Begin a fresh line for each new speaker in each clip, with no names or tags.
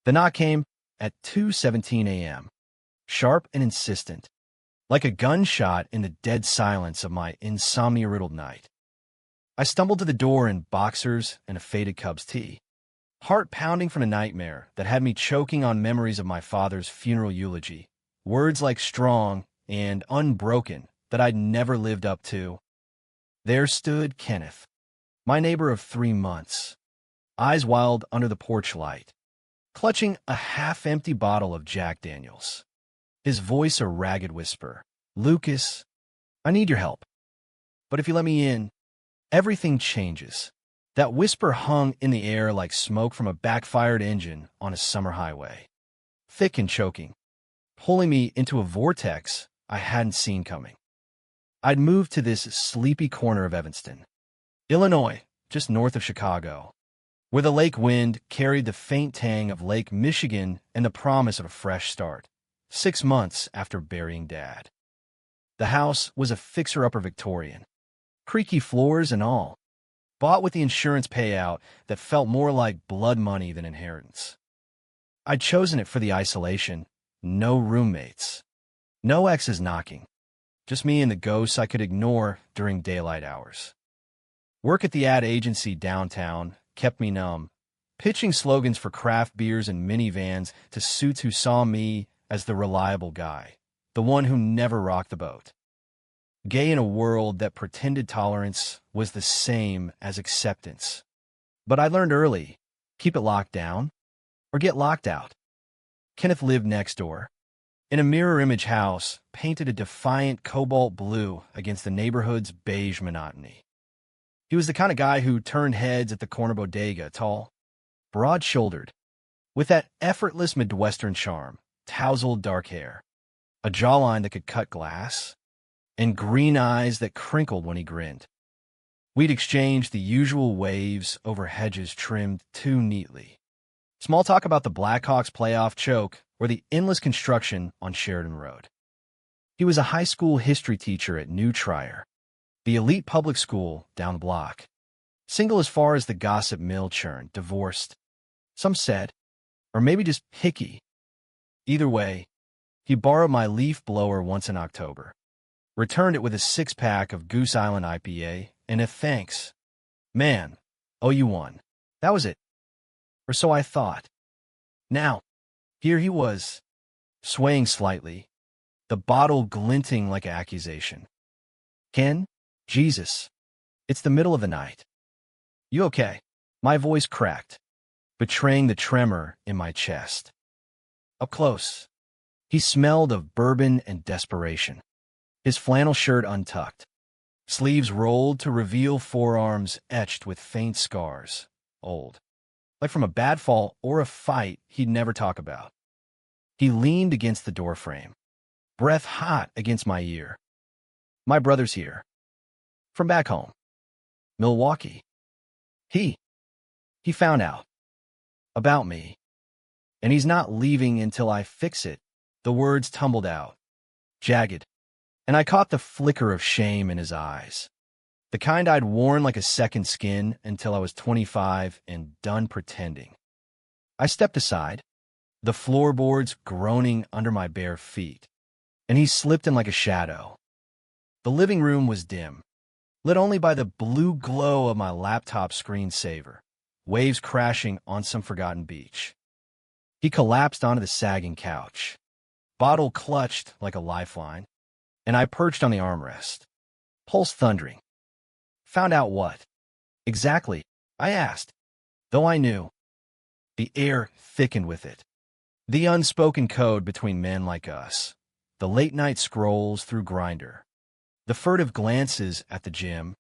The knock came at 2:17 a.m., sharp and insistent, like a gunshot in the dead silence of my insomnia-riddled night. I stumbled to the door in boxers and a faded Cubs tee, heart pounding from a nightmare that had me choking on memories of my father's funeral eulogy, words like strong and unbroken that I'd never lived up to. There stood Kenneth, my neighbor of 3 months, eyes wild under the porch light, clutching a half-empty bottle of Jack Daniels. His voice a ragged whisper. "Lucas, I need your help. But if you let me in, everything changes." That whisper hung in the air like smoke from a backfired engine on a summer highway, thick and choking, pulling me into a vortex I hadn't seen coming. I'd moved to this sleepy corner of Evanston, Illinois, just north of Chicago, where the lake wind carried the faint tang of Lake Michigan and the promise of a fresh start, 6 months after burying Dad. The house was a fixer-upper Victorian, creaky floors and all, bought with the insurance payout that felt more like blood money than inheritance. I'd chosen it for the isolation, no roommates, no exes knocking, just me and the ghosts I could ignore during daylight hours. Work at the ad agency downtown kept me numb, pitching slogans for craft beers and minivans to suits who saw me as the reliable guy, the one who never rocked the boat. Gay in a world that pretended tolerance was the same as acceptance. But I learned early, keep it locked down or get locked out. Kenneth lived next door, in a mirror image house painted a defiant cobalt blue against the neighborhood's beige monotony. He was the kind of guy who turned heads at the corner bodega, tall, broad-shouldered, with that effortless Midwestern charm, tousled dark hair, a jawline that could cut glass, and green eyes that crinkled when he grinned. We'd exchange the usual waves over hedges trimmed too neatly. Small talk about the Blackhawks playoff choke or the endless construction on Sheridan Road. He was a high school history teacher at New Trier, the elite public school down the block. Single as far as the gossip mill churned, divorced, some said, or maybe just picky. Either way, he borrowed my leaf blower once in October, returned it with a 6-pack of Goose Island IPA, and a thanks. "Man, oh, you won." That was it. Or so I thought. Now, here he was, swaying slightly, the bottle glinting like accusation. "Ken, Jesus, it's the middle of the night. You okay?" My voice cracked, betraying the tremor in my chest. Up close, he smelled of bourbon and desperation, his flannel shirt untucked, sleeves rolled to reveal forearms etched with faint scars, old, like from a bad fall or a fight he'd never talk about. He leaned against the doorframe, breath hot against my ear. "My brother's here. From back home. Milwaukee. He found out. About me. And he's not leaving until I fix it." The words tumbled out, jagged, and I caught the flicker of shame in his eyes, the kind I'd worn like a second skin until I was 25 and done pretending. I stepped aside, the floorboards groaning under my bare feet, and he slipped in like a shadow. The living room was dim, lit only by the blue glow of my laptop screensaver, waves crashing on some forgotten beach. He collapsed onto the sagging couch, bottle clutched like a lifeline, and I perched on the armrest, pulse thundering. "Found out what?" "Exactly?" I asked, though I knew. The air thickened with it. The unspoken code between men like us, the late-night scrolls through Grindr, the furtive glances at the gym,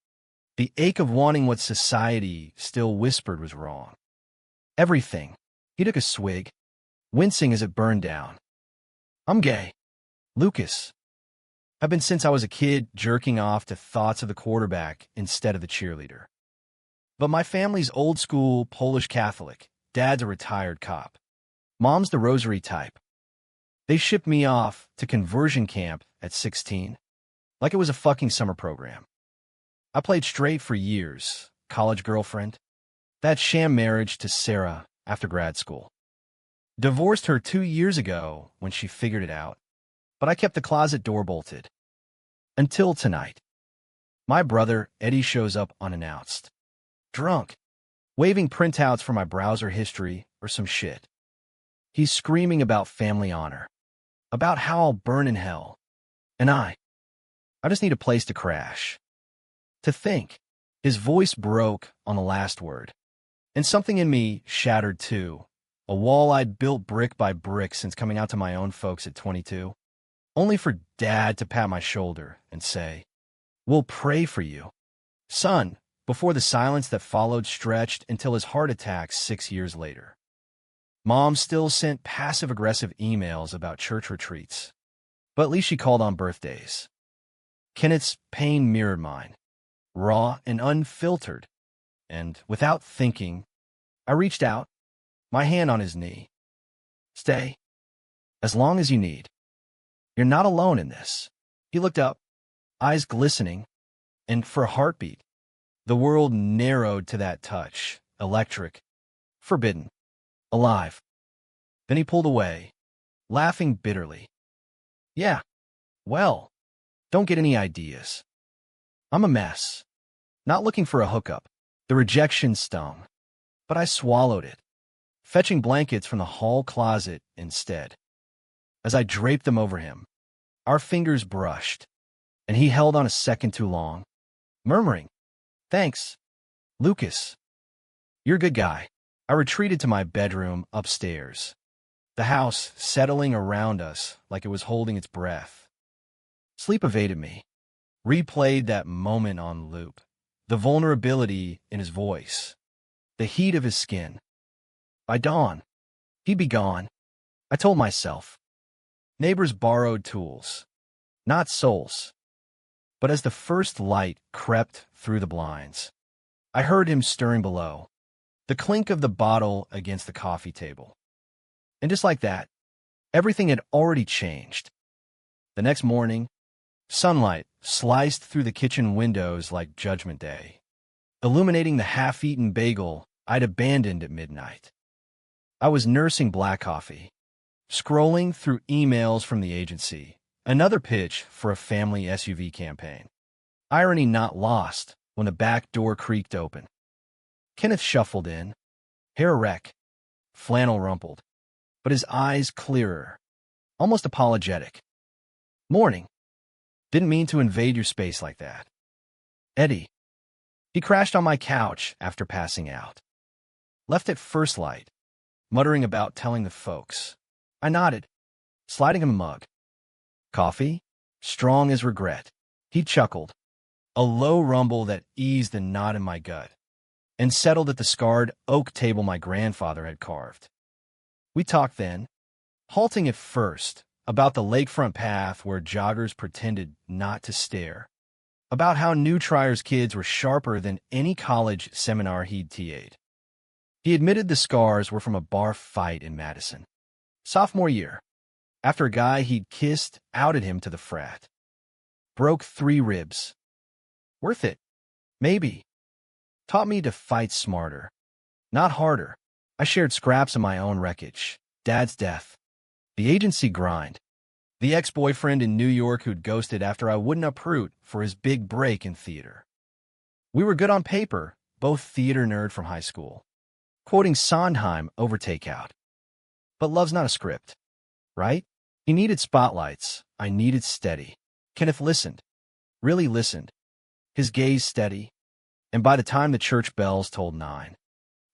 the ache of wanting what society still whispered was wrong. Everything. He took a swig, wincing as it burned down. "I'm gay. Lucas. I've been since I was a kid, jerking off to thoughts of the quarterback instead of the cheerleader. But my family's old school Polish Catholic. Dad's a retired cop. Mom's the rosary type. They shipped me off to conversion camp at 16, like it was a fucking summer program. I played straight for years, college girlfriend, that sham marriage to Sarah after grad school. Divorced her 2 years ago when she figured it out, but I kept the closet door bolted. Until tonight. My brother, Eddie, shows up unannounced. Drunk. Waving printouts for my browser history or some shit. He's screaming about family honor. About how I'll burn in hell. And I just need a place to crash. To think. His voice broke on the last word. And something in me shattered too. A wall I'd built brick by brick since coming out to my own folks at 22. Only for Dad to pat my shoulder and say, "We'll pray for you, son," before the silence that followed stretched until his heart attack 6 years later. Mom still sent passive-aggressive emails about church retreats, but at least she called on birthdays. Kenneth's pain mirrored mine, raw and unfiltered, and without thinking, I reached out, my hand on his knee. "Stay. As long as you need. You're not alone in this." He looked up, eyes glistening, and for a heartbeat, the world narrowed to that touch, electric, forbidden, alive. Then he pulled away, laughing bitterly. "Yeah, well, don't get any ideas. I'm a mess. Not looking for a hookup." The rejection stung, but I swallowed it, fetching blankets from the hall closet instead. As I draped them over him, our fingers brushed, and he held on a second too long, murmuring, "Thanks, Lucas. You're a good guy." I retreated to my bedroom upstairs, the house settling around us like it was holding its breath. Sleep evaded me, replayed that moment on loop, the vulnerability in his voice, the heat of his skin. By dawn, he'd be gone, I told myself. Neighbors borrowed tools, not souls. But as the first light crept through the blinds, I heard him stirring below, the clink of the bottle against the coffee table. And just like that, everything had already changed. The next morning, sunlight sliced through the kitchen windows like Judgment Day, illuminating the half-eaten bagel I'd abandoned at midnight. I was nursing black coffee, scrolling through emails from the agency, another pitch for a family SUV campaign. Irony not lost when the back door creaked open. Kenneth shuffled in, hair erect, flannel rumpled, but his eyes clearer, almost apologetic. "Morning. Didn't mean to invade your space like that." "Eddie." He crashed on my couch after passing out. Left at first light, muttering about telling the folks. I nodded, sliding him a mug. "Coffee? Strong as regret." He chuckled, a low rumble that eased the knot in my gut, and settled at the scarred oak table my grandfather had carved. We talked then, halting at first, about the lakefront path where joggers pretended not to stare, about how New Trier's kids were sharper than any college seminar he'd TA'd. He admitted the scars were from a bar fight in Madison, sophomore year, after a guy he'd kissed outed him to the frat. Broke 3 ribs. Worth it. Maybe. Taught me to fight smarter, not harder. I shared scraps of my own wreckage, Dad's death, the agency grind, the ex-boyfriend in New York who'd ghosted after I wouldn't uproot for his big break in theater. We were good on paper, both theater nerd from high school, quoting Sondheim over takeout. But love's not a script, right? He needed spotlights. I needed steady. Kenneth listened, really listened, his gaze steady, and by the time the church bells tolled 9,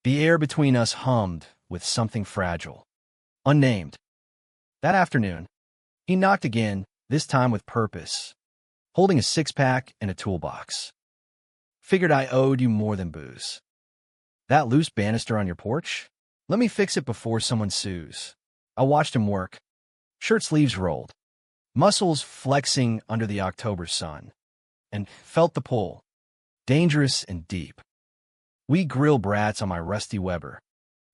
the air between us hummed with something fragile, unnamed. That afternoon, he knocked again, this time with purpose, holding a 6-pack and a toolbox. "Figured I owed you more than booze. That loose banister on your porch? Let me fix it before someone sues." I watched him work, shirt sleeves rolled, muscles flexing under the October sun, and felt the pull, dangerous and deep. We grill brats on my rusty Weber,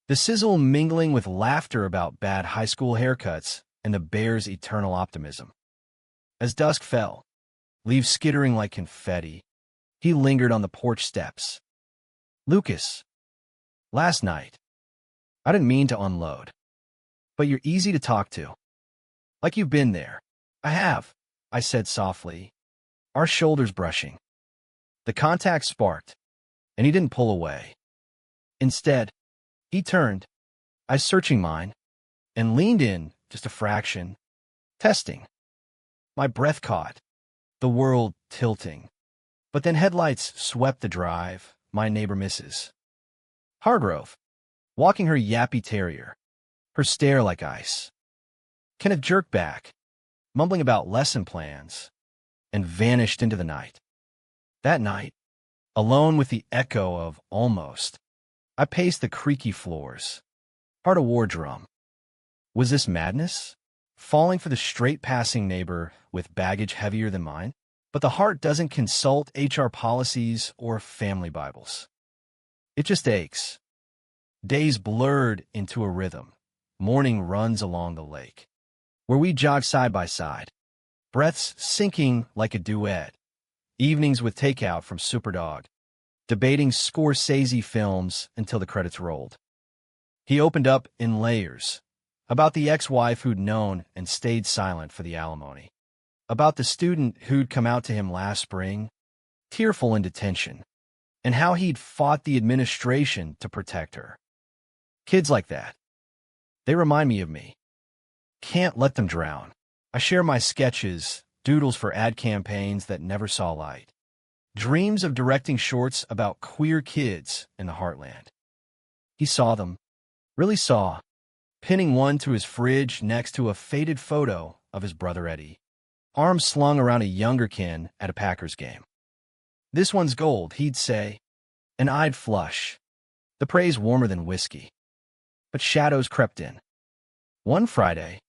the sizzle mingling with laughter about bad high school haircuts and the bear's eternal optimism. As dusk fell, leaves skittering like confetti, he lingered on the porch steps. "Lucas, last night, I didn't mean to unload. but you're easy to talk to. Like you've been there. I have, I said softly, our shoulders brushing. The contact sparked, and he didn't pull away. Instead, he turned, eyes searching mine, and leaned in just a fraction, testing. My breath caught, the world tilting. But then headlights swept the drive, my neighbor Mrs. Hargrove, walking her yappy terrier, her stare like ice. Kenneth jerked back, mumbling about lesson plans, and vanished into the night. That night, alone with the echo of almost, I paced the creaky floors, heart a war drum. Was this madness? Falling for the straight-passing neighbor with baggage heavier than mine? But the heart doesn't consult HR policies or family Bibles. It just aches. Days blurred into a rhythm. Morning runs along the lake, where we jog side by side, breaths sinking like a duet. Evenings with takeout from Superdog, debating Scorsese films until the credits rolled. He opened up in layers, about the ex-wife who'd known and stayed silent for the alimony, about the student who'd come out to him last spring, tearful in detention, and how he'd fought the administration to protect her. Kids like that. They remind me of me. Can't let them drown. I share my sketches, doodles for ad campaigns that never saw light. Dreams of directing shorts about queer kids in the heartland. He saw them, really saw, pinning one to his fridge next to a faded photo of his brother Eddie, arms slung around a younger kin at a Packers game. This one's gold, he'd say, and I'd flush, the praise warmer than whiskey. But shadows crept in. One Friday,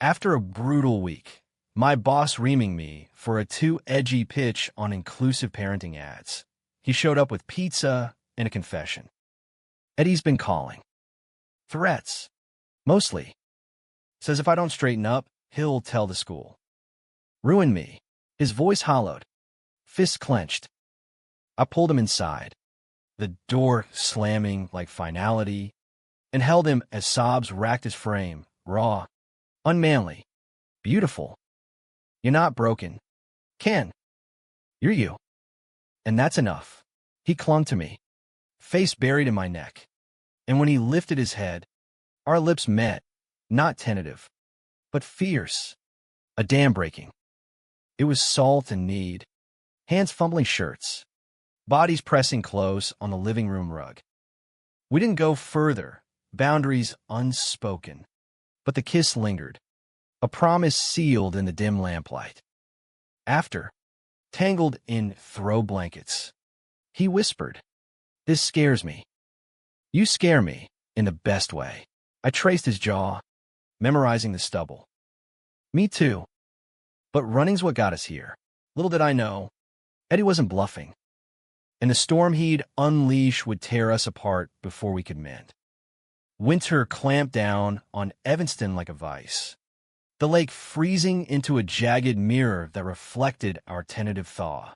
after a brutal week, my boss reaming me for a too edgy pitch on inclusive parenting ads, he showed up with pizza and a confession. Eddie's been calling. Threats. Mostly. Says if I don't straighten up, he'll tell the school. Ruin me. His voice hollowed. Fists clenched. I pulled him inside, the door slamming like finality, and held him as sobs racked his frame, raw, unmanly, beautiful. You're not broken. Ken. You're you. And that's enough. He clung to me, face buried in my neck. And when he lifted his head, our lips met, not tentative, but fierce, a dam breaking. It was salt and need, hands fumbling shirts, bodies pressing close on the living room rug. We didn't go further, boundaries unspoken, but the kiss lingered, a promise sealed in the dim lamplight. After, tangled in throw blankets, he whispered, "This scares me. You scare me in the best way." I traced his jaw, memorizing the stubble. Me too. But running's what got us here. Little did I know, Eddie wasn't bluffing, and the storm he'd unleash would tear us apart before we could mend. Winter clamped down on Evanston like a vice, the lake freezing into a jagged mirror that reflected our tentative thaw.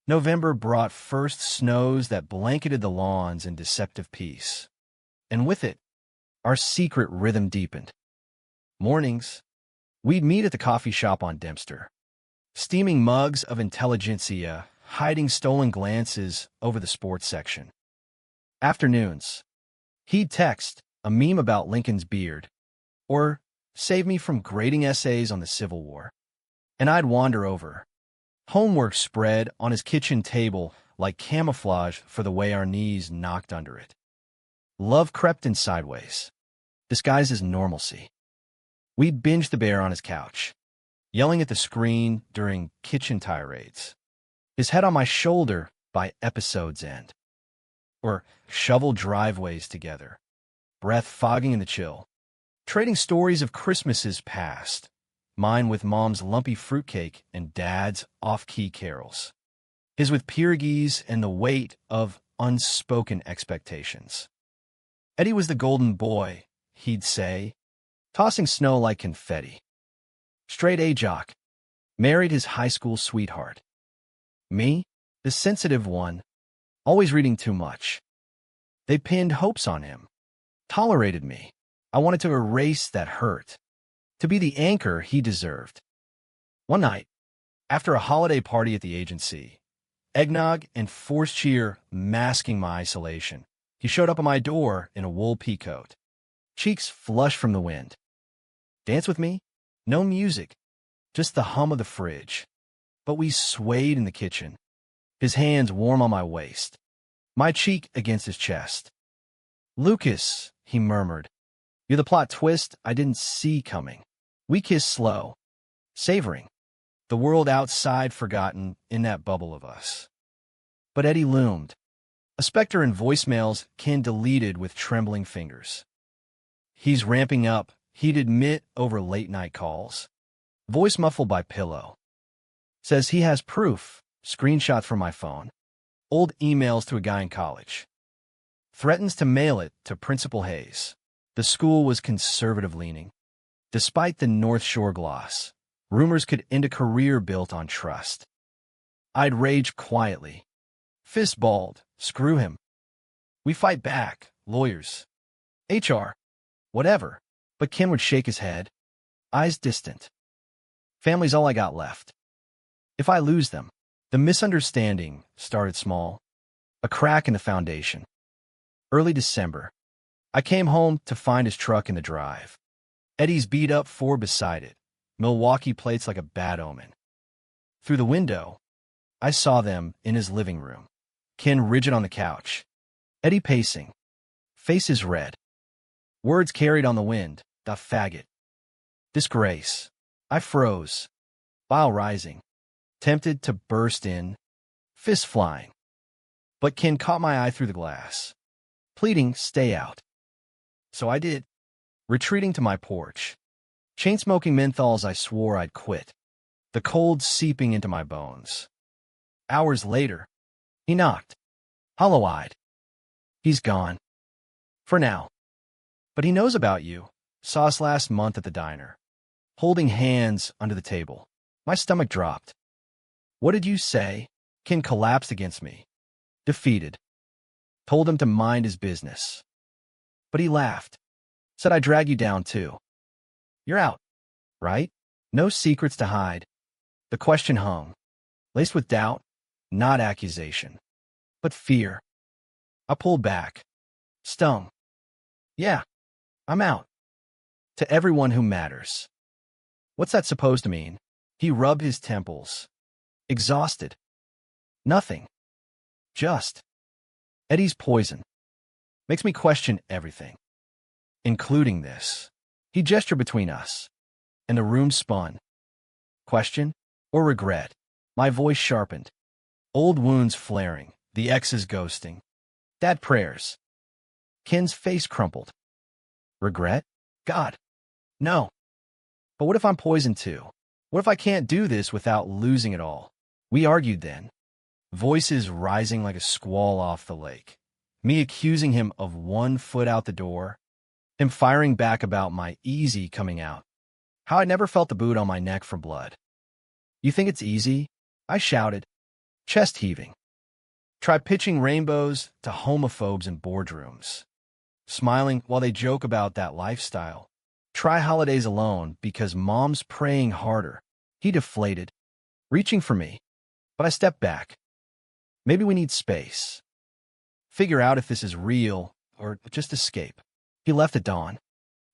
November brought first snows that blanketed the lawns in deceptive peace, and with it, our secret rhythm deepened. Mornings, we'd meet at the coffee shop on Dempster, steaming mugs of intelligentsia, hiding stolen glances over the sports section. Afternoons, he'd text a meme about Lincoln's beard, or save me from grading essays on the Civil War, and I'd wander over, homework spread on his kitchen table like camouflage for the way our knees knocked under it. Love crept in sideways, disguised as normalcy. We'd binge The Bear on his couch, yelling at the screen during kitchen tirades, his head on my shoulder by episode's end. Or shovel driveways together, breath fogging in the chill, trading stories of Christmases past, mine with Mom's lumpy fruitcake and Dad's off-key carols, his with pierogies and the weight of unspoken expectations. Eddie was the golden boy, he'd say, tossing snow like confetti. Straight A jock, married his high school sweetheart. Me, the sensitive one, always reading too much. They pinned hopes on him, tolerated me, I wanted to erase that hurt, to be the anchor he deserved. One night, after a holiday party at the agency, eggnog and forced cheer masking my isolation, he showed up at my door in a wool peacoat, cheeks flushed from the wind. Dance with me? No music, just the hum of the fridge. But we swayed in the kitchen, his hands warm on my waist, my cheek against his chest. "Lucas," he murmured, "you're the plot twist I didn't see coming." We kissed slow, savoring the world outside forgotten in that bubble of us. But Eddie loomed, a specter in voicemails Ken deleted with trembling fingers. He's ramping up, he'd admit over late-night calls. Voice muffled by pillow. Says he has proof, screenshots from my phone, old emails to a guy in college. Threatens to mail it to Principal Hayes. The school was conservative-leaning. Despite the North Shore gloss, rumors could end a career built on trust. I'd rage quietly. Fist balled, screw him. We fight back, lawyers, HR, whatever. But Ken would shake his head, eyes distant. Family's all I got left. If I lose them, the misunderstanding started small, a crack in the foundation. Early December, I came home to find his truck in the drive. Eddie's beat-up Ford beside it, Milwaukee plates like a bad omen. Through the window, I saw them in his living room. Ken rigid on the couch, Eddie pacing, faces red. Words carried on the wind, "the faggot." Disgrace. I froze, bile rising, tempted to burst in, fist flying. But Ken caught my eye through the glass, pleading, "Stay out." So I did, retreating to my porch, chain-smoking menthols I swore I'd quit, the cold seeping into my bones. Hours later, he knocked, hollow-eyed. He's gone. For now. But he knows about you. Saw us last month at the diner, holding hands under the table. My stomach dropped. "What did you say?" Ken collapsed against me, defeated. Told him to mind his business. But he laughed. Said I'd drag you down too. "You're out, right? No secrets to hide." The question hung, laced with doubt, not accusation, but fear. I pulled back, stung. "Yeah, I'm out. To everyone who matters." What's that supposed to mean? He rubbed his temples. Exhausted. Nothing. Just. Eddie's poison. Makes me question everything, including this. He gestured between us, and the room spun. Question or regret? My voice sharpened. Old wounds flaring, the exes ghosting. Dad prayers. Ken's face crumpled. Regret? God, no. But what if I'm poisoned too? What if I can't do this without losing it all? We argued then, voices rising like a squall off the lake. Me accusing him of 1 foot out the door, him firing back about my easy coming out. How I never felt the boot on my neck for blood. "You think it's easy?" I shouted, chest heaving. Try pitching rainbows to homophobes in boardrooms, smiling while they joke about that lifestyle. Try holidays alone because mom's praying harder. He deflated, reaching for me, but I stepped back. Maybe we need space. Figure out if this is real or just escape. He left at dawn,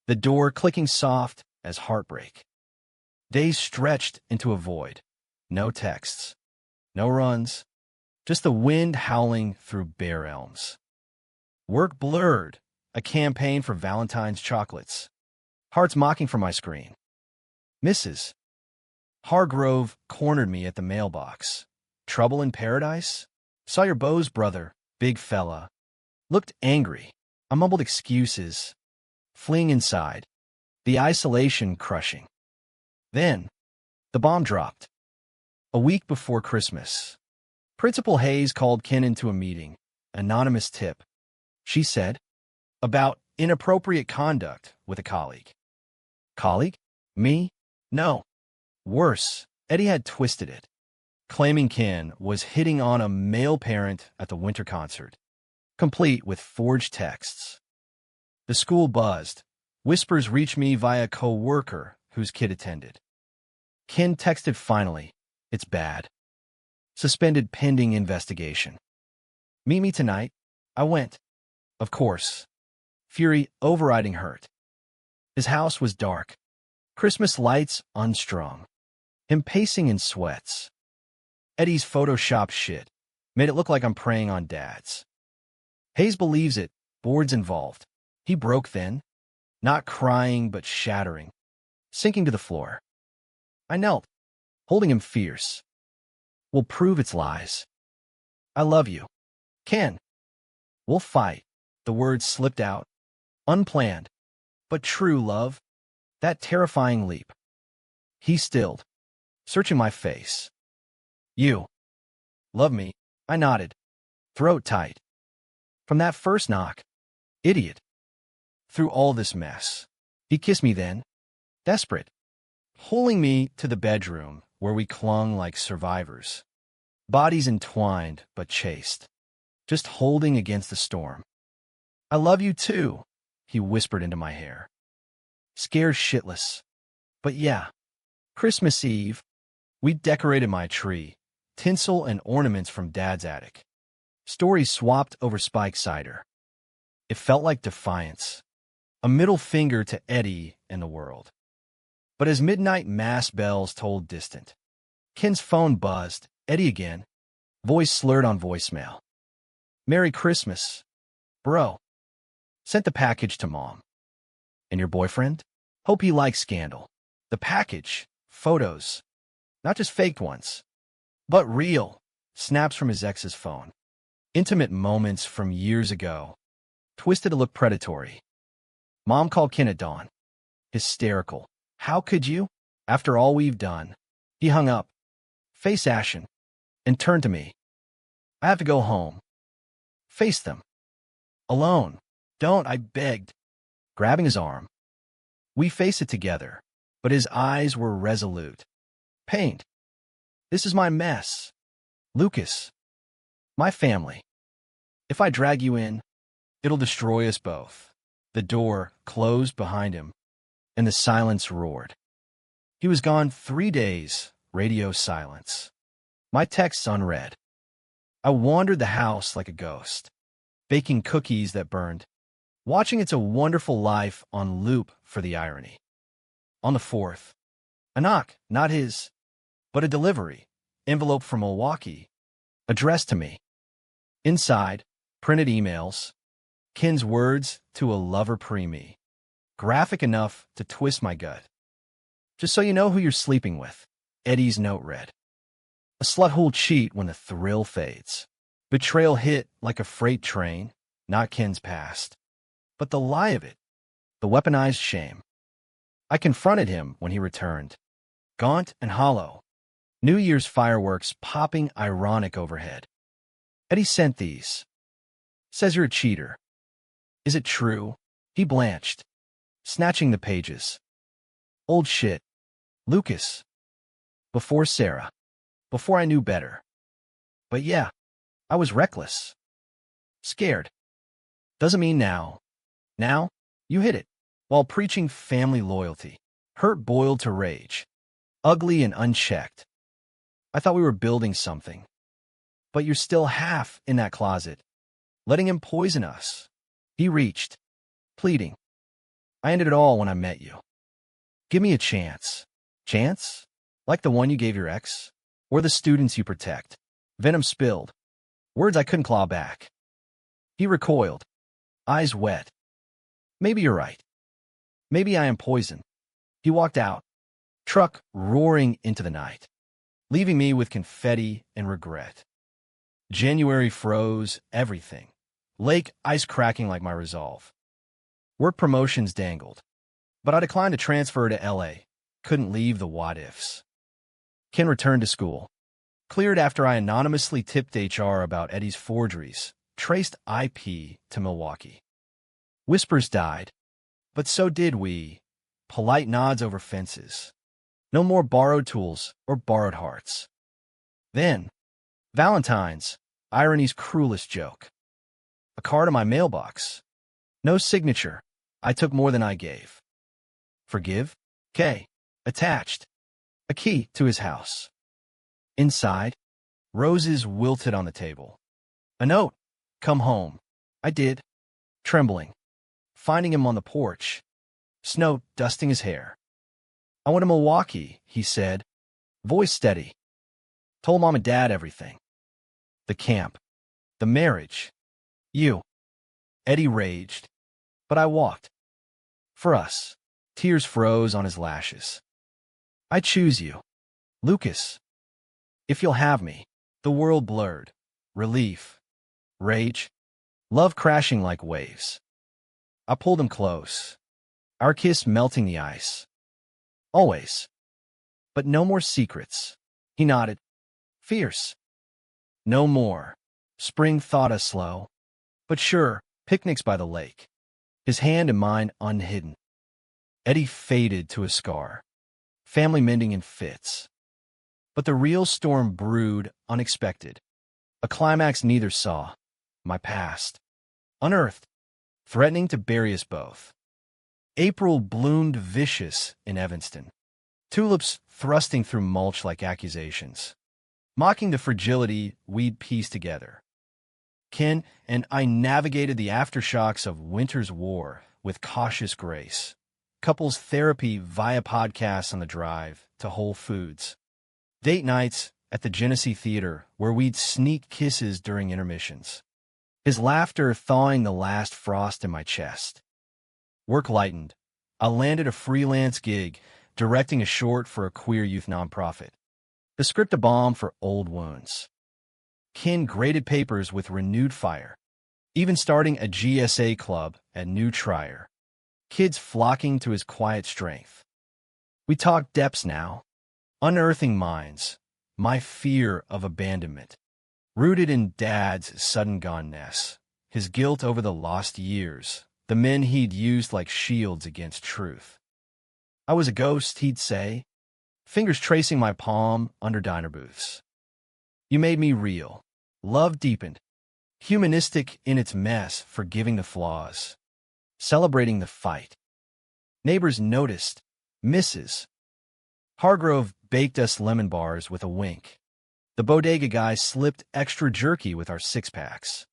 the door clicking soft as heartbreak. Days stretched into a void. No texts, no runs, just the wind howling through bare elms. Work blurred, a campaign for Valentine's chocolates. Hearts mocking from my screen. Mrs. Hargrove cornered me at the mailbox. "Trouble in paradise? Saw your beau's brother, big fella." Looked angry. I mumbled excuses, fleeing inside, the isolation crushing. Then, the bomb dropped. A week before Christmas, Principal Hayes called Ken into a meeting. Anonymous tip, she said, about inappropriate conduct with a colleague. Colleague? Me? No. Worse, Eddie had twisted it, claiming Ken was hitting on a male parent at the winter concert, complete with forged texts. The school buzzed, Whispers reach me via co-worker whose kid attended. Ken texted finally. It's bad. Suspended pending investigation. Meet me tonight. I went. Of course. Fury overriding hurt. His house was dark. Christmas lights unstrung. Him pacing in sweats. Eddie's Photoshop shit made it look like I'm preying on dads. Hayes believes it. Boards involved. He broke then. Not crying, but shattering. Sinking to the floor. I knelt, holding him fierce. We'll prove it's lies. I love you. Ken. We'll fight. The words slipped out. Unplanned. But true love. That terrifying leap. He stilled, searching my face. You. Love me. I nodded. Throat tight. From that first knock. Idiot. Through all this mess. He kissed me then. Desperate. Pulling me to the bedroom where we clung like survivors. Bodies entwined but chaste. Just holding against the storm. I love you too, he whispered into my hair. Scared shitless. But yeah. Christmas Eve. We decorated my tree. Tinsel and ornaments from Dad's attic. Stories swapped over spike cider. It felt like defiance. A middle finger to Eddie and the world. But as midnight mass bells tolled distant, Ken's phone buzzed. Eddie again. Voice slurred on voicemail. Merry Christmas. Bro. Sent the package to Mom. And your boyfriend? Hope he likes Scandal. The package. Photos. Not just faked ones. But real. Snaps from his ex's phone. Intimate moments from years ago. Twisted to look predatory. Mom called Ken at dawn. Hysterical. How could you? After all we've done. He hung up. Face ashen. And turned to me. I have to go home. Face them. Alone. Don't, I begged. Grabbing his arm. We face it together. But his eyes were resolute. Paint. This is my mess. Lucas. My family. If I drag you in, it'll destroy us both. The door closed behind him, and the silence roared. He was gone 3 days, radio silence. My texts unread. I wandered the house like a ghost, baking cookies that burned, watching It's a Wonderful Life on loop for the irony. On the 4th, a knock, not his, but a delivery, envelope from Milwaukee, addressed to me. Inside, printed emails, Ken's words to a lover pre-me, graphic enough to twist my gut. Just so you know who you're sleeping with, Eddie's note read. A slut who'll cheat when the thrill fades. Betrayal hit like a freight train, not Ken's past. But the lie of it, the weaponized shame. I confronted him when he returned, gaunt and hollow, New Year's fireworks popping ironic overhead. Eddie sent these. Says you're a cheater. Is it true? He blanched, snatching the pages. Old shit. Lucas. Before Sarah. Before I knew better. But yeah, I was reckless. Scared. Doesn't mean now. Now, you hit it. While preaching family loyalty. Hurt boiled to rage. Ugly and unchecked. I thought we were building something. But you're still half in that closet. Letting him poison us. He reached. Pleading. I ended it all when I met you. Give me a chance. Chance? Like the one you gave your ex? Or the students you protect? Venom spilled. Words I couldn't claw back. He recoiled. Eyes wet. Maybe you're right. Maybe I am poison. He walked out. Truck roaring into the night. Leaving me with confetti and regret. January froze everything. Lake ice cracking like my resolve. Work promotions dangled. But I declined to transfer to L.A. Couldn't leave the what-ifs. Ken returned to school. Cleared after I anonymously tipped HR about Eddie's forgeries. Traced IP to Milwaukee. Whispers died. But so did we. Polite nods over fences. No more borrowed tools or borrowed hearts. Then, Valentine's, irony's cruelest joke. A card in my mailbox. No signature, I took more than I gave. Forgive? K. Attached. A key to his house. Inside, roses wilted on the table. A note. Come home. I did. Trembling. Finding him on the porch. Snow dusting his hair. I went to Milwaukee, he said. Voice steady. Told Mom and Dad everything. The camp. The marriage. You. Eddie raged. But I walked. For us. Tears froze on his lashes. I choose you. Lucas. If you'll have me. The world blurred. Relief. Rage. Love crashing like waves. I pulled him close. Our kiss melting the ice. Always. But no more secrets. He nodded. Fierce. No more. Spring thawed us slow. But sure, picnics by the lake. His hand in mine unhidden. Eddie faded to a scar. Family mending in fits. But the real storm brewed unexpected. A climax neither saw. My past. Unearthed. Threatening to bury us both. April bloomed vicious in Evanston. Tulips thrusting through mulch like accusations. Mocking the fragility we'd pieced together. Ken and I navigated the aftershocks of winter's war with cautious grace. Couples therapy via podcasts on the drive to Whole Foods. Date nights at the Genesee Theater where we'd sneak kisses during intermissions. His laughter thawing the last frost in my chest. Work lightened. I landed a freelance gig directing a short for a queer youth nonprofit. The script a balm for old wounds. Ken graded papers with renewed fire, even starting a GSA club at New Trier. Kids flocking to his quiet strength. We talked depths now, unearthing minds, my fear of abandonment, rooted in Dad's sudden goneness, his guilt over the lost years, the men he'd used like shields against truth. I was a ghost, he'd say, fingers tracing my palm under diner booths. You made me real. Love deepened. Humanistic in its mess, forgiving the flaws. Celebrating the fight. Neighbors noticed. Mrs. Hargrove baked us lemon bars with a wink. The bodega guy slipped extra jerky with our six-packs.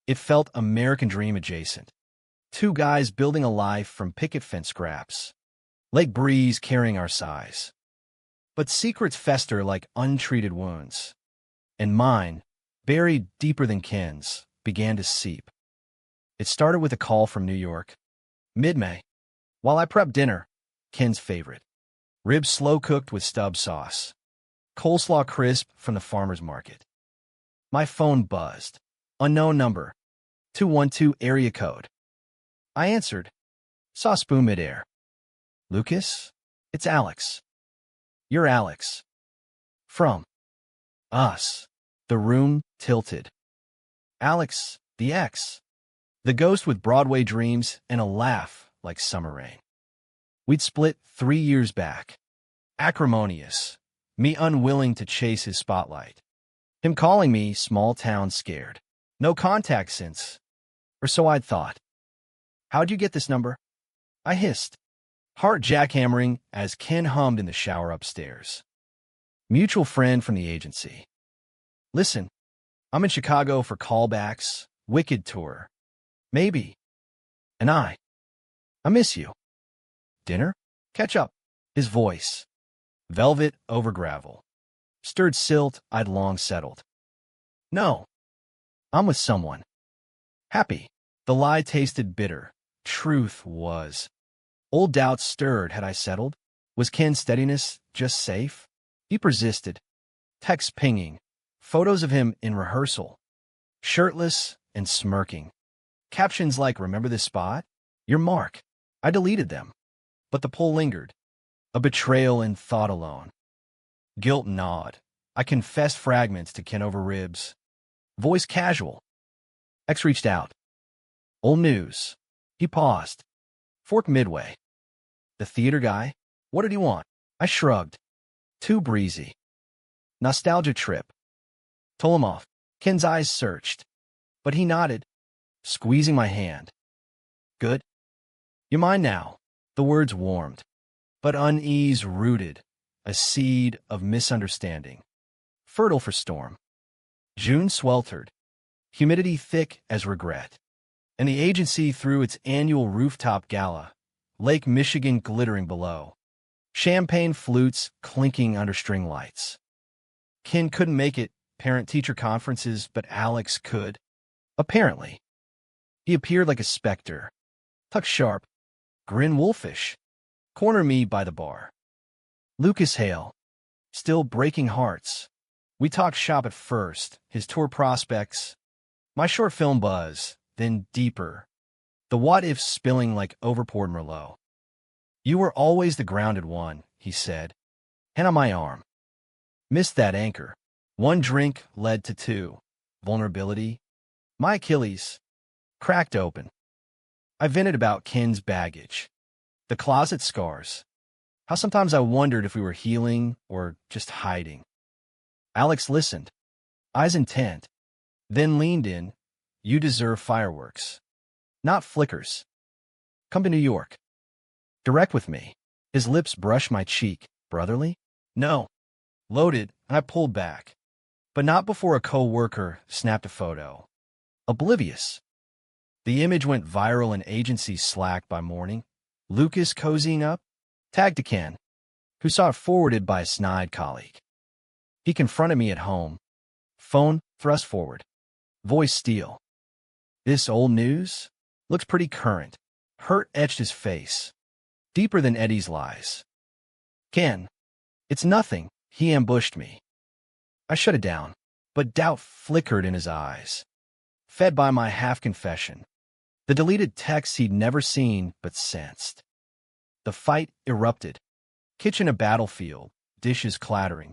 It felt American Dream adjacent. Two guys building a life from picket fence scraps. Lake breeze carrying our size. But secrets fester like untreated wounds. And mine, buried deeper than Ken's, began to seep. It started with a call from New York. Mid-May. While I prepped dinner, Ken's favorite. Ribs slow-cooked with stub sauce. Coleslaw crisp from the farmer's market. My phone buzzed. Unknown number. 212 area code. I answered. Saw spoon midair. Lucas? It's Alex. You're Alex. From. Us. The room tilted. Alex, the ex. The ghost with Broadway dreams and a laugh like summer rain. We'd split 3 years back. Acrimonious. Me unwilling to chase his spotlight. Him calling me small town scared. No contact since. Or so I'd thought. How'd you get this number? I hissed. Heart jackhammering as Ken hummed in the shower upstairs. Mutual friend from the agency. Listen, I'm in Chicago for callbacks, Wicked tour. Maybe. And I miss you. Dinner? Catch up. His voice. Velvet over gravel. Stirred silt I'd long settled. No. I'm with someone. Happy. The lie tasted bitter. Truth was. Old doubts stirred. Had I settled? Was Ken's steadiness just safe? He persisted. Texts pinging. Photos of him in rehearsal. Shirtless and smirking. Captions like, remember this spot? Your mark. I deleted them. But the pull lingered. A betrayal in thought alone. Guilt gnawed. I confessed fragments to Ken over ribs. Voice casual. X reached out. Old news. He paused. Fork midway. The theater guy? What did he want? I shrugged. Too breezy. Nostalgia trip. Told him off. Ken's eyes searched. But he nodded, squeezing my hand. Good? You mind now? The words warmed, but unease rooted, a seed of misunderstanding, fertile for storm. June sweltered, humidity thick as regret, and the agency threw its annual rooftop gala, Lake Michigan glittering below, champagne flutes clinking under string lights. Ken couldn't make it, parent-teacher conferences, but Alex could. Apparently. He appeared like a specter, tucked sharp, grin wolfish, corner me by the bar. Lucas Hale, still breaking hearts. We talked shop at first, his tour prospects, my short film buzz, then deeper, the what-ifs spilling like overpoured Merlot. You were always the grounded one, he said, hand on my arm. Missed that anchor. One drink led to two. Vulnerability. My Achilles. Cracked open. I vented about Ken's baggage. The closet scars. How sometimes I wondered if we were healing or just hiding. Alex listened, eyes intent, then leaned in. You deserve fireworks, not flickers. Come to New York. Direct with me. His lips brushed my cheek. Brotherly? No. Loaded, and I pulled back. But not before a co-worker snapped a photo. Oblivious. The image went viral in agency Slack by morning. Lucas cozying up, tagged to Ken, who saw it forwarded by a snide colleague. He confronted me at home. Phone thrust forward. Voice steel. This old news? Looks pretty current. Hurt etched his face. Deeper than Eddie's lies. Ken. It's nothing. He ambushed me. I shut it down, but doubt flickered in his eyes. Fed by my half-confession. The deleted texts he'd never seen but sensed. The fight erupted. Kitchen a battlefield, dishes clattering.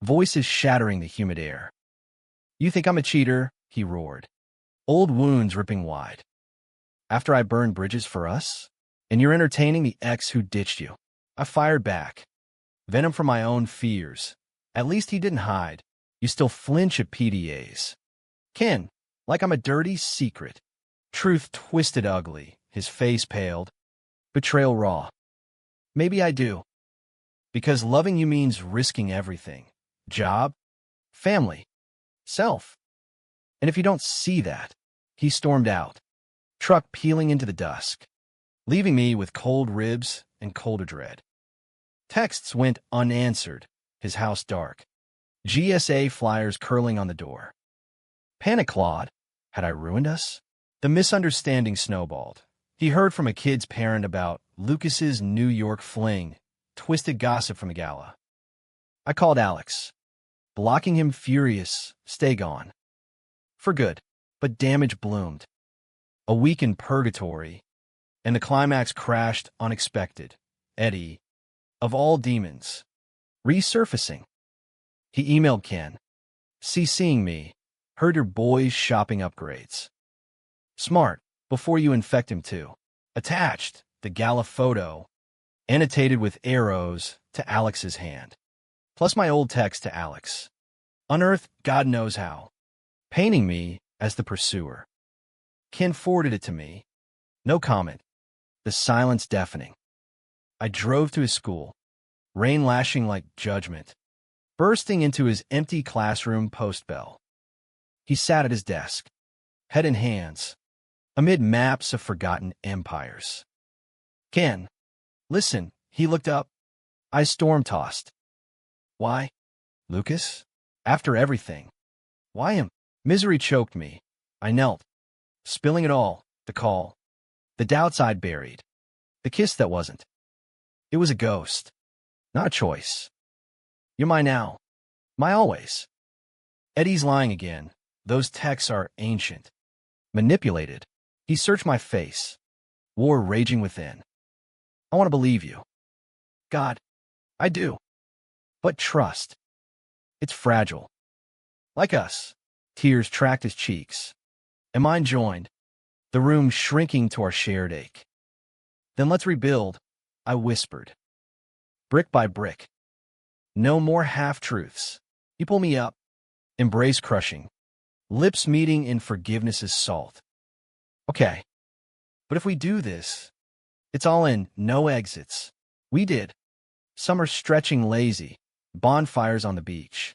Voices shattering the humid air. You think I'm a cheater? He roared. Old wounds ripping wide. After I burned bridges for us? And you're entertaining the ex who ditched you. I fired back. Venom from my own fears. At least he didn't hide. You still flinch at PDAs. Ken, like I'm a dirty secret. Truth twisted ugly. His face paled. Betrayal raw. Maybe I do. Because loving you means risking everything. Job, family, self. And if you don't see that, he stormed out, truck peeling into the dusk, leaving me with cold ribs and colder dread. Texts went unanswered, his house dark, GSA flyers curling on the door. Panic clawed. Had I ruined us? The misunderstanding snowballed. He heard from a kid's parent about Lucas's New York fling, twisted gossip from the gala. I called Alex, blocking him furious, stay gone. For good, but damage bloomed. A week in purgatory, and the climax crashed unexpected. Eddie, of all demons, resurfacing. He emailed Ken, CCing me, heard your boys shopping upgrades. Smart, before you infect him too. Attached, the gala photo, annotated with arrows to Alex's hand. Plus my old text to Alex. Unearthed God knows how. Painting me as the pursuer. Ken forwarded it to me. No comment. The silence deafening. I drove to his school, rain lashing like judgment, bursting into his empty classroom post-bell. He sat at his desk, head in hands, amid maps of forgotten empires. Ken, listen, he looked up. I storm-tossed. Why? Lucas? After everything. Why him? Misery choked me. I knelt, spilling it all, the call, the doubts I'd buried, the kiss that wasn't. It was a ghost, not a choice. You're my now, my always. Eddie's lying again. Those texts are ancient, manipulated. He searched my face, war raging within. I want to believe you. God, I do. But trust. It's fragile. Like us. Tears tracked his cheeks, and mine joined, the room shrinking to our shared ache. Then let's rebuild, I whispered. Brick by brick. No more half-truths. You pull me up, embrace crushing, lips meeting in forgiveness's salt. Okay, but if we do this, It's all in, no exits. We did. Some are stretching lazy, bonfires on the beach.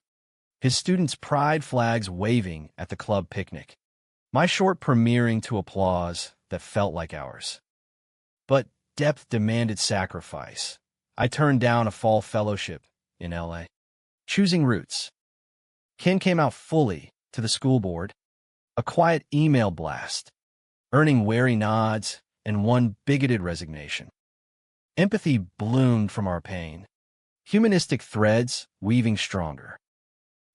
His students' pride flags waving at the club picnic. My short premiering to applause that felt like ours. But depth demanded sacrifice. I turned down a fall fellowship in LA. Choosing routes. Ken came out fully to the school board. A quiet email blast, earning wary nods and one bigoted resignation. Empathy bloomed from our pain. Humanistic threads weaving stronger.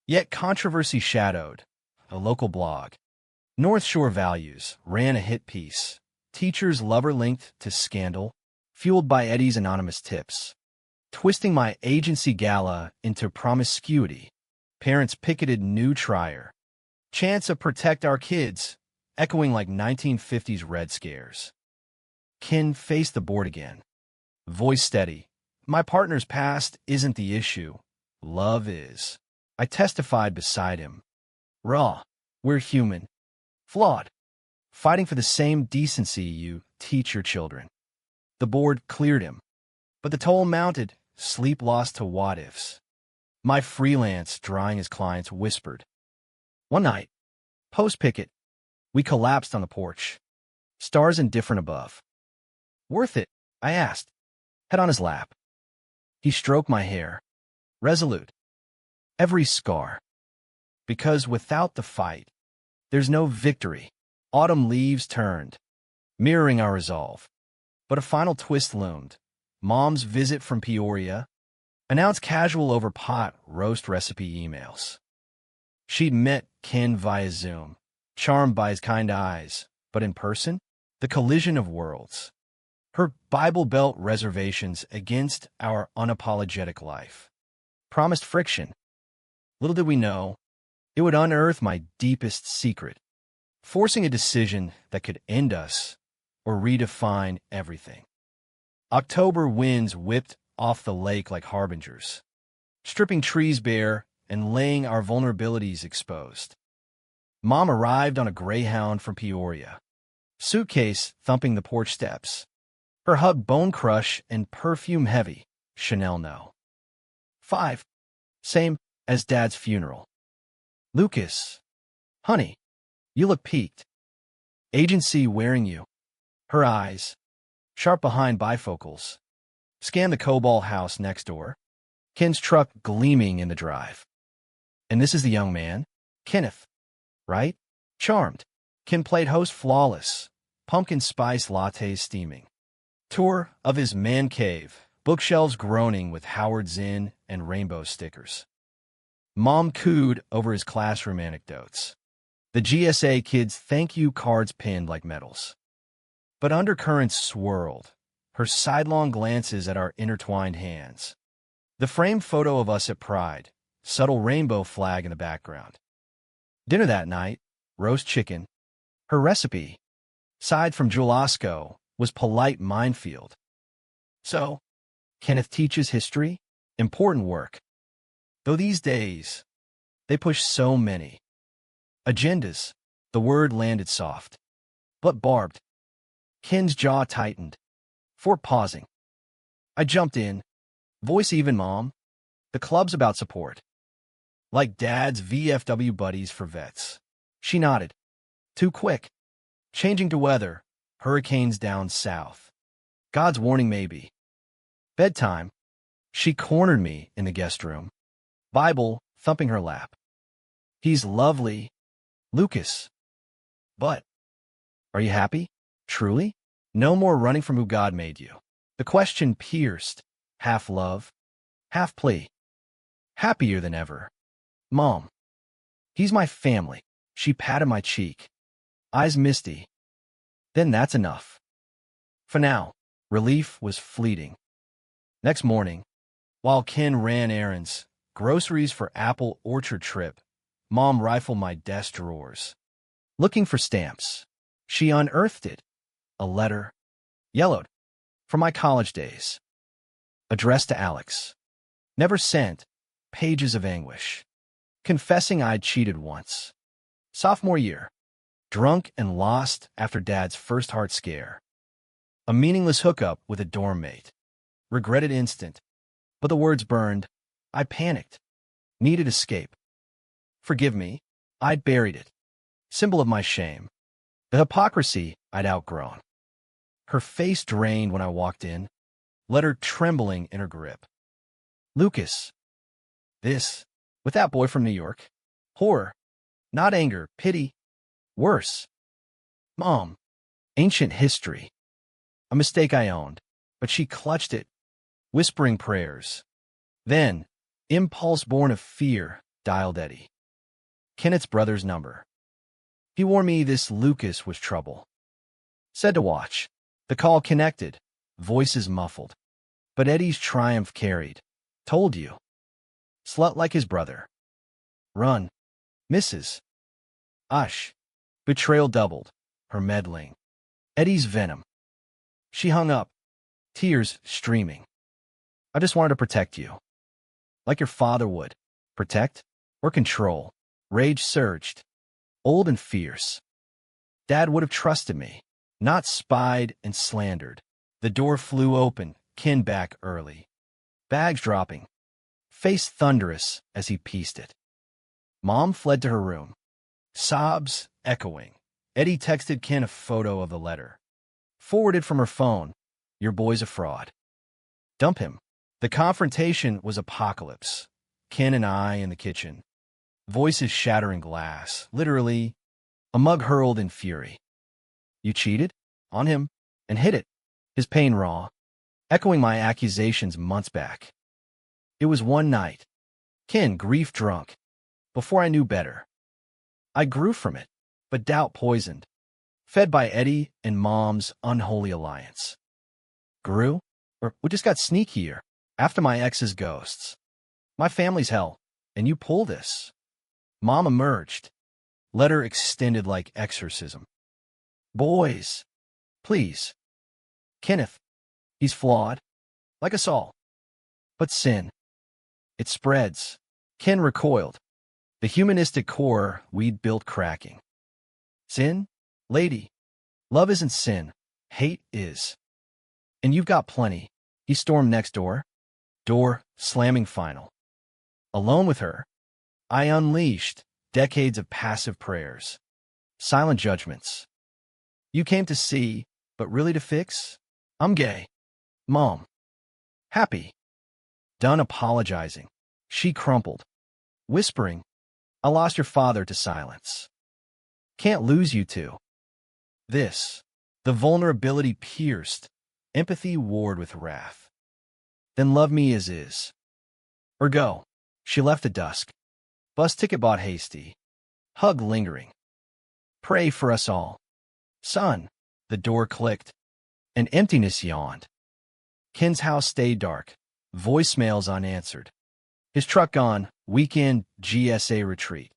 Yet controversy shadowed. A local blog, North Shore Values, ran a hit piece. Teacher's lover linked to scandal, fueled by Eddie's anonymous tips. Twisting my agency gala into promiscuity. Parents picketed new trier. Chants of protect our kids, echoing like 1950s Red Scares. Ken faced the board again. Voice steady. My partner's past isn't the issue. Love is. I testified beside him. Raw. We're human. Flawed. Fighting for the same decency you teach your children. The board cleared him. But the toll mounted, sleep lost to what-ifs. My freelance drying his clients whispered. One night, post-picket, we collapsed on the porch. Stars indifferent above. Worth it? I asked. Head on his lap. He stroked my hair. Resolute. Every scar. Because without the fight, there's no victory. Autumn leaves turned, mirroring our resolve. But a final twist loomed. Mom's visit from Peoria announced casual over pot roast recipe emails. She'd met Ken via Zoom, charmed by his kind eyes, but in person, the collision of worlds. Her Bible Belt reservations against our unapologetic life. Promised friction. Little did we know, it would unearth my deepest secret, forcing a decision that could end us or redefine everything. October winds whipped off the lake like harbingers, stripping trees bare and laying our vulnerabilities exposed. Mom arrived on a Greyhound from Peoria, suitcase thumping the porch steps. Her hug bone crush and perfume heavy, Chanel No. 5. Same as Dad's funeral. Lucas. Honey, you look peaked. Agency wearing you. Her eyes, sharp behind bifocals, scan the Cobalt house next door. Ken's truck gleaming in the drive. And this is the young man, Kenneth, right? Charmed. Ken played host flawless, pumpkin spice lattes steaming. Tour of his man cave, bookshelves groaning with Howard Zinn and rainbow stickers. Mom cooed over his classroom anecdotes. The GSA kids' thank you cards pinned like medals. But undercurrents swirled, her sidelong glances at our intertwined hands. The framed photo of us at Pride, subtle rainbow flag in the background. Dinner that night, roast chicken. Her recipe, side from Julasco, was polite minefield. So, Kenneth teaches history, important work. Though these days, they push so many agendas, the word landed soft, but barbed. Ken's jaw tightened. For pausing. I jumped in. Voice even, Mom. The club's about support. Like Dad's VFW buddies for vets. She nodded. Too quick. Changing to weather. Hurricanes down south. God's warning maybe. Bedtime. She cornered me in the guest room. Bible thumping her lap. He's lovely, Lucas. But, are you happy? Truly? No more running from who God made you. The question pierced, half love, half plea. Happier than ever. Mom. He's my family. She patted my cheek. Eyes misty. Then that's enough. For now, relief was fleeting. Next morning, while Ken ran errands, groceries for apple orchard trip, Mom rifled my desk drawers. Looking for stamps. She unearthed it. A letter. Yellowed. From my college days. Addressed to Alex. Never sent. Pages of anguish. Confessing I'd cheated once. Sophomore year. Drunk and lost after Dad's first heart scare. A meaningless hookup with a dorm mate. Regretted instant. But the words burned. I panicked. Needed escape. Forgive me. I'd buried it. Symbol of my shame. The hypocrisy I'd outgrown. Her face drained when I walked in, letter trembling in her grip. Lucas. This. With that boy from New York. Horror. Not anger, pity. Worse. Mom. Ancient history. A mistake I owned, but she clutched it, whispering prayers. Then, impulse born of fear, dialed Eddie. Kenneth's brother's number. He warned me this Lucas was trouble. Said to watch. The call connected, voices muffled. But Eddie's triumph carried. Told you. Slut like his brother. Run. Misses. Ush. Betrayal doubled. Her meddling. Eddie's venom. She hung up. Tears streaming. I just wanted to protect you. Like your father would. Protect or control. Rage surged. Old and fierce. Dad would have trusted me. Not spied and slandered. The door flew open. Ken back early. Bags dropping. Face thunderous as he pieced it. Mom fled to her room. Sobs echoing. Eddie texted Ken a photo of the letter. Forwarded from her phone. Your boy's a fraud. Dump him. The confrontation was apocalypse. Ken and I in the kitchen. Voices shattering glass. Literally, a mug hurled in fury. You cheated? On him? And hid it. His pain raw. Echoing my accusations months back. It was one night. Ken grief drunk. Before I knew better. I grew from it, but doubt poisoned. Fed by Eddie and Mom's unholy alliance. Grew? Or we just got sneakier, after my ex's ghosts. My family's hell, and you pull this. Mom emerged. Letter extended like exorcism. Boys. Please. Kenneth. He's flawed. Like us all. But sin. It spreads. Ken recoiled. The humanistic core we'd built cracking. Sin? Lady. Love isn't sin. Hate is. And you've got plenty. He stormed next door. Door slamming final. Alone with her, I unleashed decades of passive prayers. Silent judgments. You came to see, but really to fix? I'm gay. Mom. Happy. Done apologizing. She crumpled. Whispering, I lost your father to silence. Can't lose you two. This. The vulnerability pierced. Empathy warred with wrath. Then love me as is. Or go. She left at dusk. Bus ticket bought hasty. Hug lingering. Pray for us all. Son. The door clicked. An emptiness yawned. Ken's house stayed dark. Voicemails unanswered. His truck gone. Weekend GSA retreat.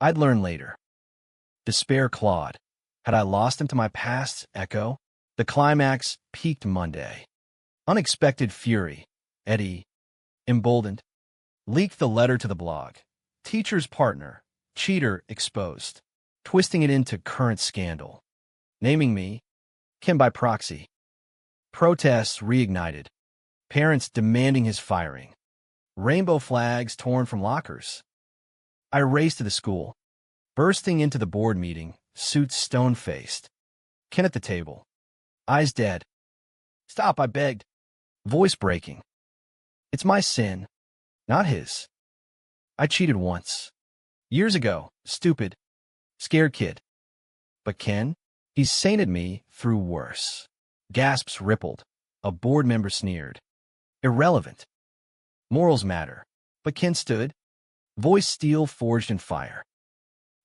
I'd learn later. Despair clawed. Had I lost him to my past's echo? The climax peaked Monday. Unexpected fury. Eddie, emboldened, leaked the letter to the blog. Teacher's partner, cheater exposed, twisting it into current scandal. Naming me, Ken by proxy. Protests reignited. Parents demanding his firing. Rainbow flags torn from lockers. I raced to the school, bursting into the board meeting, suit stone-faced. Ken at the table. Eyes dead. Stop, I begged. Voice breaking. It's my sin, not his. I cheated once. Years ago, stupid, scared kid. But Ken, he's sainted me through worse. Gasps rippled. A board member sneered. Irrelevant. Morals matter. But Ken stood. Voice steel forged in fire.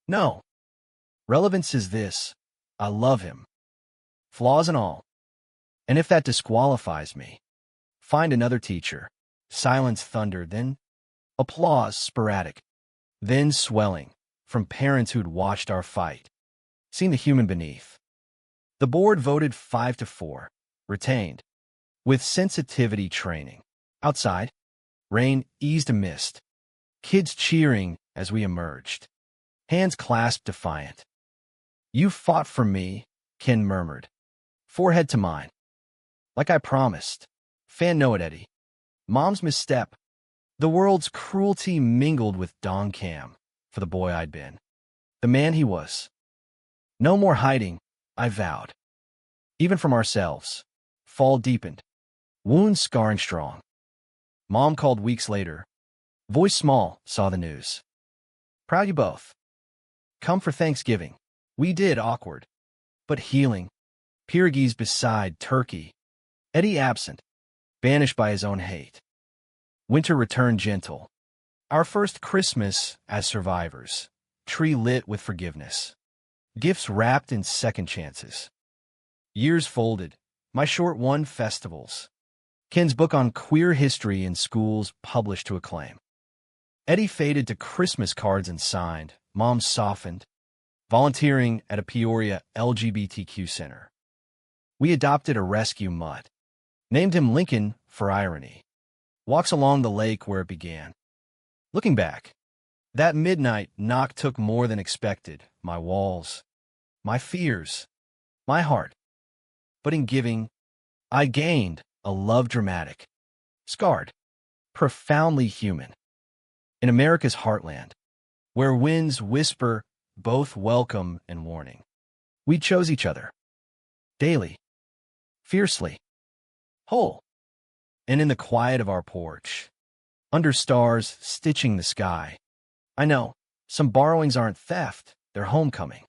No. Relevance is this. I love him. Flaws and all. And if that disqualifies me, find another teacher. Silence thunder, then applause sporadic. Then swelling from parents who'd watched our fight. Seen the human beneath. The board voted 5-4. Retained. With sensitivity training. Outside, rain eased a mist. Kids cheering as we emerged. Hands clasped defiant. You fought for me, Ken murmured. Forehead to mine. Like I promised. Fan know it, Eddie. Mom's misstep. The world's cruelty mingled with Don Cam for the boy I'd been. The man he was. No more hiding, I vowed. Even from ourselves. Fall deepened. Wounds scarring strong. Mom called weeks later. Voice small, saw the news. Proud you both. Come for Thanksgiving. We did awkward. But healing. Pierogies beside turkey. Eddie absent. Banished by his own hate. Winter returned gentle. Our first Christmas as survivors. Tree lit with forgiveness. Gifts wrapped in second chances. Years folded. My short one festivals. Ken's book on queer history in schools published to acclaim. Eddie faded to Christmas cards and signed. Mom softened. Volunteering at a Peoria LGBTQ center. We adopted a rescue mutt. Named him Lincoln for irony. Walks along the lake where it began. Looking back, that midnight knock took more than expected. My walls, my fears, my heart. But in giving, I gained a love dramatic, scarred, profoundly human. In America's heartland, where winds whisper both welcome and warning, we chose each other. Daily, fiercely, whole. And in the quiet of our porch, under stars stitching the sky, I know some borrowings aren't theft, they're homecoming.